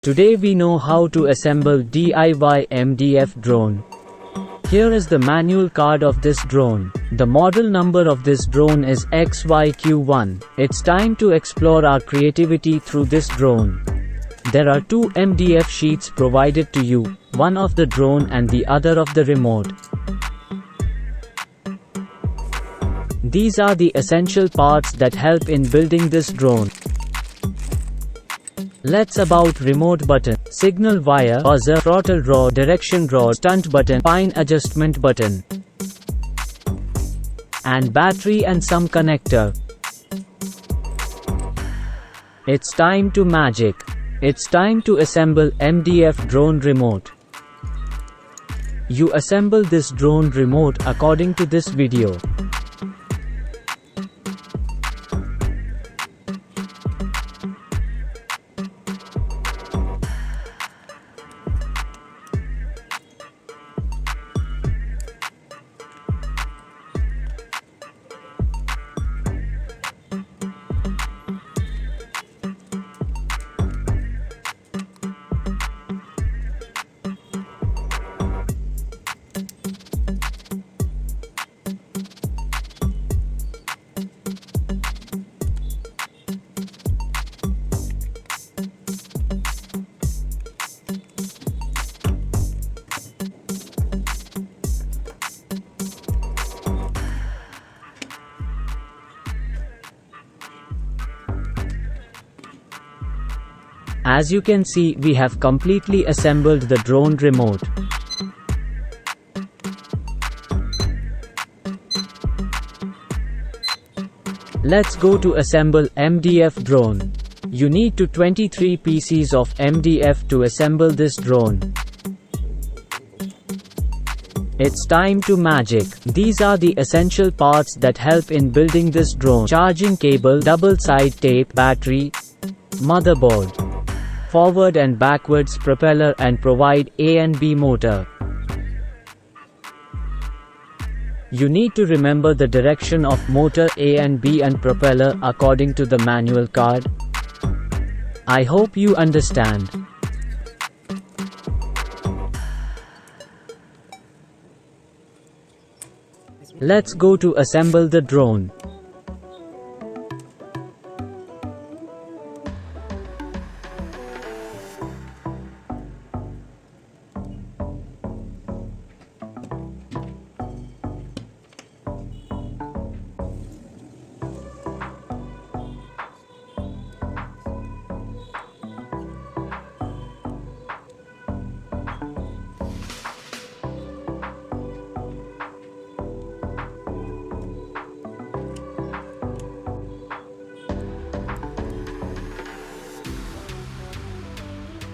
Today we know how to assemble DIY MDF drone. Here is the manual card of this drone. The model number of this drone is XYQ1. It's time to explore our creativity through this drone. There are two MDF sheets provided to you, one of the drone and the other of the remote. These are the essential parts that help in building this drone. Let's about remote button, signal wire, buzzer, throttle rod, direction rod, stunt button, pin adjustment button, and battery and some connector. It's time to magic. It's time to assemble MDF drone remote. You assemble this drone remote according to this video. As you can see, we have completely assembled the drone remote. Let's go to assemble MDF drone. You need 23 pieces of MDF to assemble this drone. It's time to magic. These are the essential parts that help in building this drone: charging cable, double side tape, battery, motherboard, forward and backwards propeller, and provide A and B motor. You need to remember the direction of motor A and B and propeller according to the manual card. I hope you understand. Let's go to assemble the drone.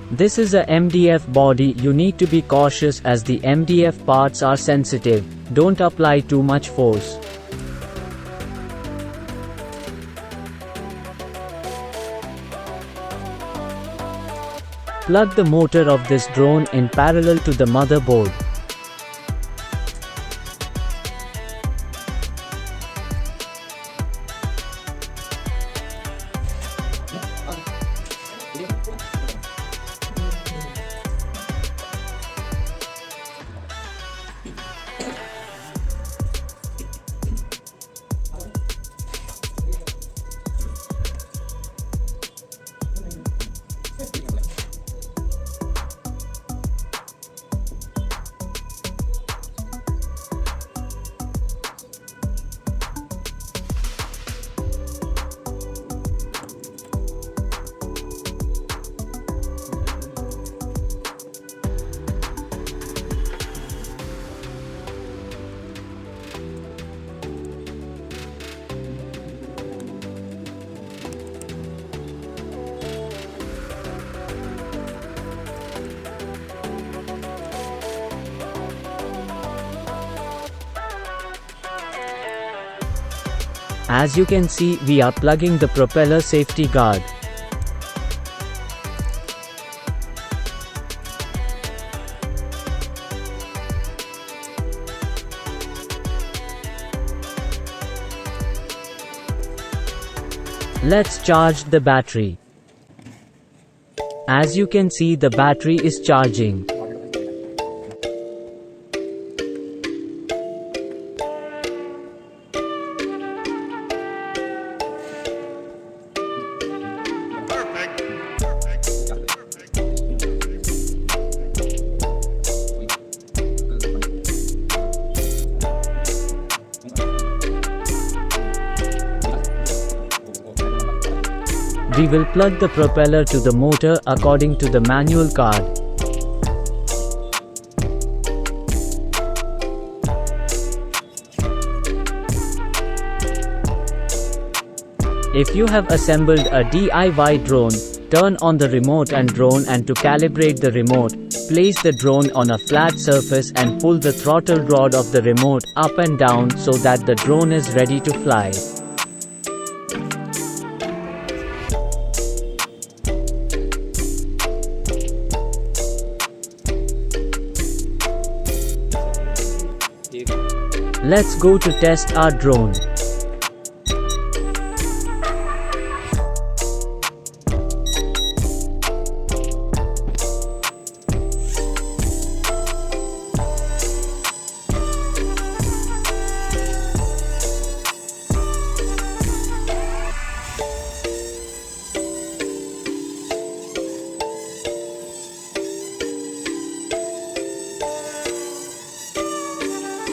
This is a MDF body. You need to be cautious as the MDF parts are sensitive. Don't apply too much force. Plug the motor of this drone in parallel to the motherboard. As you can see, we are plugging the propeller safety guard. Let's charge the battery. As you can see, the battery is charging. We will plug the propeller to the motor according to the manual card. If you have assembled a DIY drone, turn on the remote and drone, and to calibrate the remote, place the drone on a flat surface and pull the throttle rod of the remote up and down so that the drone is ready to fly. Let's go to test our drone.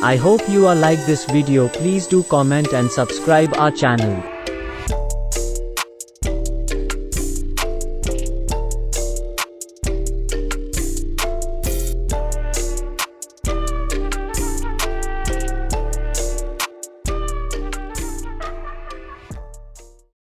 I hope you are like this video. Please do comment and subscribe our channel.